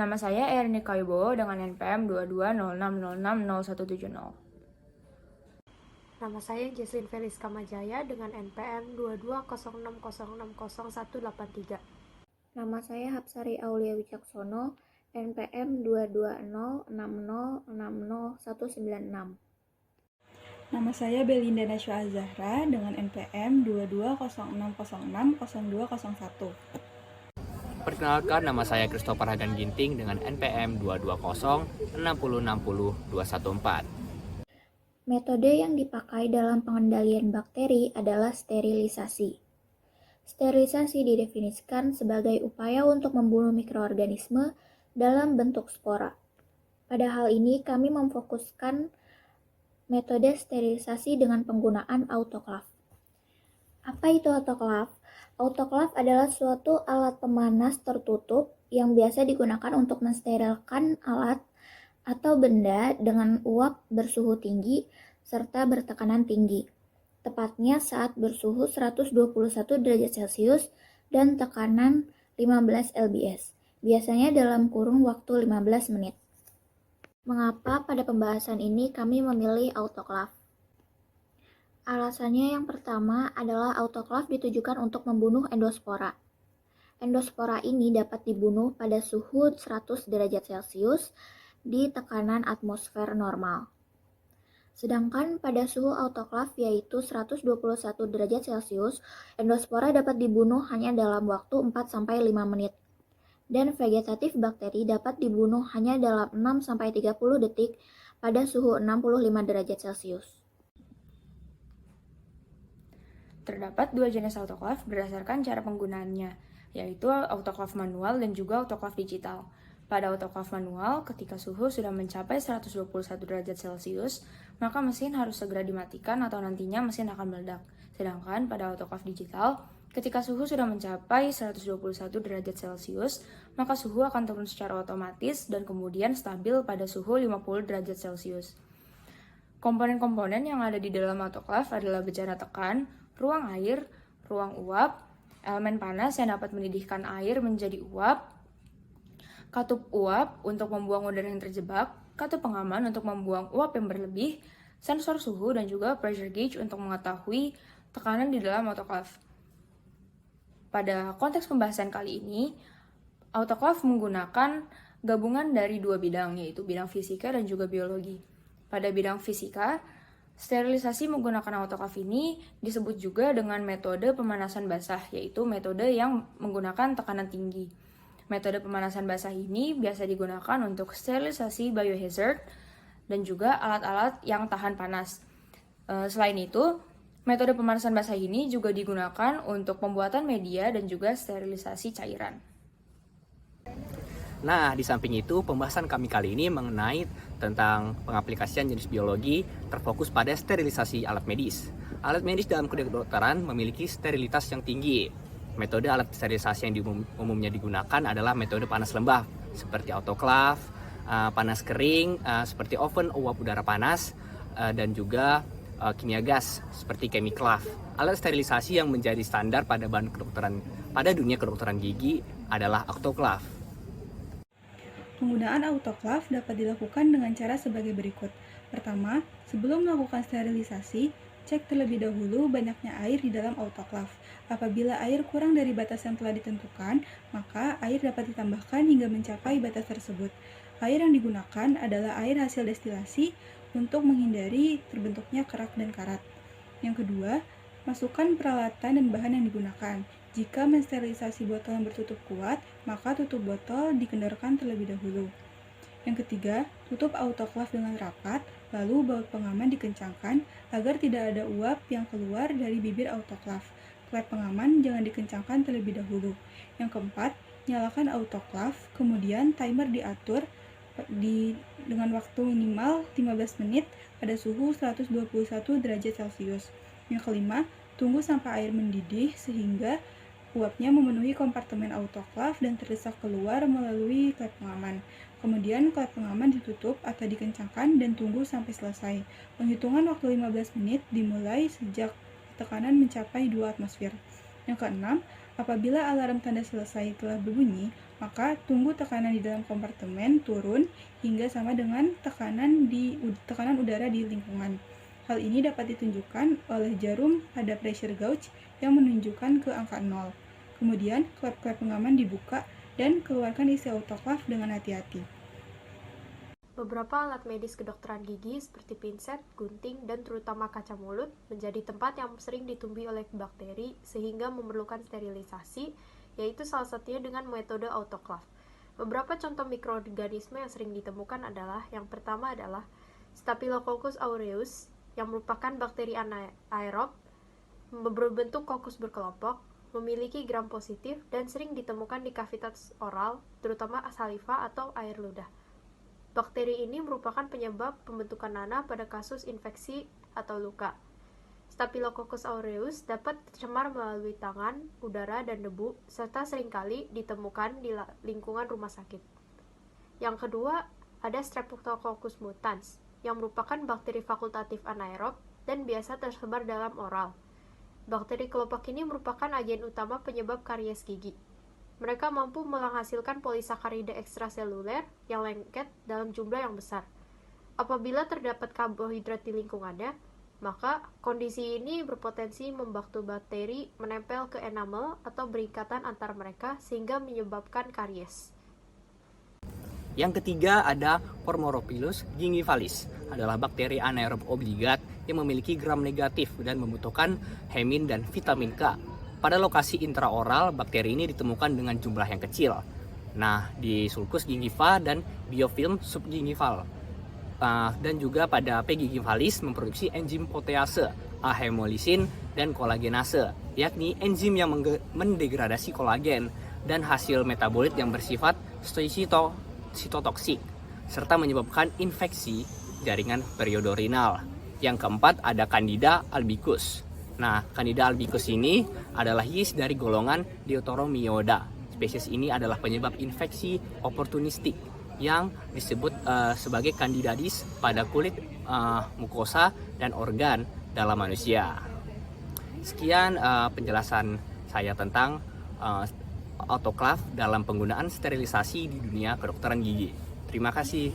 Nama saya Ernika Wibowo dengan NPM 2206060170. Nama saya Jesslyn Felis Kamajaya dengan NPM 2206060183. Nama saya Hapsari Aulia Wicaksono, NPM 22060606196. Nama saya Belinda Nasya Azahra dengan NPM 2206060201. Perkenalkan, nama saya Christopher Hagan Ginting dengan NPM 22060600214. Metode yang dipakai dalam pengendalian bakteri adalah sterilisasi. Sterilisasi didefinisikan sebagai upaya untuk membunuh mikroorganisme dalam bentuk spora. Pada hal ini, kami memfokuskan metode sterilisasi dengan penggunaan autoklaf. Apa itu autoklaf? Autoklaf adalah suatu alat pemanas tertutup yang biasa digunakan untuk mensterilkan alat atau benda dengan uap bersuhu tinggi serta bertekanan tinggi, tepatnya saat bersuhu 121 derajat Celcius dan tekanan 15 lbs, biasanya dalam kurun waktu 15 menit. Mengapa pada pembahasan ini kami memilih autoklaf? Alasannya yang pertama adalah autoklaf ditujukan untuk membunuh endospora. Endospora ini dapat dibunuh pada suhu 100 derajat Celcius di tekanan atmosfer normal. Sedangkan pada suhu autoklaf yaitu 121 derajat Celcius, endospora dapat dibunuh hanya dalam waktu 4-5 menit. Dan vegetatif bakteri dapat dibunuh hanya dalam 6-30 detik pada suhu 65 derajat Celcius. Terdapat dua jenis autoklaf berdasarkan cara penggunaannya, yaitu autoklaf manual dan juga autoklaf digital. Pada autoklaf manual, ketika suhu sudah mencapai 121 derajat Celcius, maka mesin harus segera dimatikan atau nantinya mesin akan meledak. Sedangkan pada autoklaf digital, ketika suhu sudah mencapai 121 derajat Celcius, maka suhu akan turun secara otomatis dan kemudian stabil pada suhu 50 derajat Celcius. Komponen-komponen yang ada di dalam autoklaf adalah bejana tekan, ruang air, ruang uap, elemen panas yang dapat mendidihkan air menjadi uap, katup uap untuk membuang udara yang terjebak, katup pengaman untuk membuang uap yang berlebih, sensor suhu, dan juga pressure gauge untuk mengetahui tekanan di dalam autoklaf. Pada konteks pembahasan kali ini, autoklaf menggunakan gabungan dari dua bidang, yaitu bidang fisika dan juga biologi. Pada bidang fisika, sterilisasi menggunakan autoklaf ini disebut juga dengan metode pemanasan basah, yaitu metode yang menggunakan tekanan tinggi. Metode pemanasan basah ini biasa digunakan untuk sterilisasi biohazard dan juga alat-alat yang tahan panas. Selain itu, metode pemanasan basah ini juga digunakan untuk pembuatan media dan juga sterilisasi cairan. Nah, di samping itu, pembahasan kami kali ini mengenai tentang pengaplikasian jenis biologi terfokus pada sterilisasi alat medis. Alat medis dalam kedokteran memiliki sterilitas yang tinggi. Metode alat sterilisasi yang umumnya digunakan adalah metode panas lembab, seperti autoklaf, panas kering, seperti oven uap udara panas, dan juga kimia gas, seperti chemiclaf. Alat sterilisasi yang menjadi standar pada dunia kedokteran gigi adalah autoklaf. Penggunaan autoklaf dapat dilakukan dengan cara sebagai berikut. Pertama, sebelum melakukan sterilisasi, cek terlebih dahulu banyaknya air di dalam autoklaf. Apabila air kurang dari batas yang telah ditentukan, maka air dapat ditambahkan hingga mencapai batas tersebut. Air yang digunakan adalah air hasil destilasi untuk menghindari terbentuknya kerak dan karat. Yang kedua, masukkan peralatan dan bahan yang digunakan. Jika mensterilisasi botol yang bertutup kuat, maka tutup botol dikendorkan terlebih dahulu. Yang ketiga, tutup autoklaf dengan rapat, lalu baut pengaman dikencangkan agar tidak ada uap yang keluar dari bibir autoklaf. Klep pengaman jangan dikencangkan terlebih dahulu. Yang keempat, nyalakan autoklaf, kemudian timer diatur dengan waktu minimal 15 menit pada suhu 121 derajat Celcius. Yang kelima, tunggu sampai air mendidih sehingga uapnya memenuhi kompartemen autoklaf dan terdesak keluar melalui klep pengaman. Kemudian klep pengaman ditutup atau dikencangkan dan tunggu sampai selesai. Penghitungan waktu 15 menit dimulai sejak tekanan mencapai 2 atmosfer. Yang keenam, Apabila alarm tanda selesai telah berbunyi, maka tunggu tekanan di dalam kompartemen turun hingga sama dengan tekanan udara di lingkungan. Hal ini dapat ditunjukkan oleh jarum pada pressure gauge yang menunjukkan ke angka 0. Kemudian, klep-klep pengaman dibuka dan keluarkan isi autoclave dengan hati-hati. Beberapa alat medis kedokteran gigi seperti pinset, gunting, dan terutama kaca mulut menjadi tempat yang sering ditumbuhi oleh bakteri sehingga memerlukan sterilisasi, yaitu salah satunya dengan metode autoclave. Beberapa contoh mikroorganisme yang sering ditemukan adalah, yang pertama adalah Staphylococcus aureus, yang merupakan bakteri anaerob, berbentuk kokus berkelompok, memiliki gram positif, dan sering ditemukan di kavitas oral, terutama saliva atau air ludah. Bakteri ini merupakan penyebab pembentukan nanah pada kasus infeksi atau luka. Staphylococcus aureus dapat tercemar melalui tangan, udara, dan debu, serta seringkali ditemukan di lingkungan rumah sakit. Yang kedua, ada Streptococcus mutans, yang merupakan bakteri fakultatif anaerob dan biasa tersebar dalam oral. Bakteri kelompok ini merupakan agen utama penyebab karies gigi. Mereka mampu menghasilkan polisakarida ekstraseluler yang lengket dalam jumlah yang besar. Apabila terdapat karbohidrat di lingkungannya, maka kondisi ini berpotensi membantu bakteri menempel ke enamel atau berikatan antar mereka sehingga menyebabkan karies. Yang ketiga ada Formorophilus gingivalis, adalah bakteri anaerob obligat yang memiliki gram negatif dan membutuhkan hemin dan vitamin K. Pada lokasi intraoral, bakteri ini ditemukan dengan jumlah yang kecil. Nah, di sulcus gingiva dan biofilm subgingival. Dan juga pada P. gingivalis memproduksi enzim protease, ahemolisin, dan kolagenase, yakni enzim yang mendegradasi kolagen dan hasil metabolit yang bersifat sitotoksik, serta menyebabkan infeksi jaringan periodorinal. Yang keempat ada Candida albicus. Nah, Candida albicus ini adalah yeast dari golongan Deuteromyioda. Spesies ini adalah penyebab infeksi oportunistik yang disebut sebagai Candidadis pada kulit, mukosa, dan organ dalam manusia. Sekian penjelasan saya tentang autoclave dalam penggunaan sterilisasi di dunia kedokteran gigi. Terima kasih.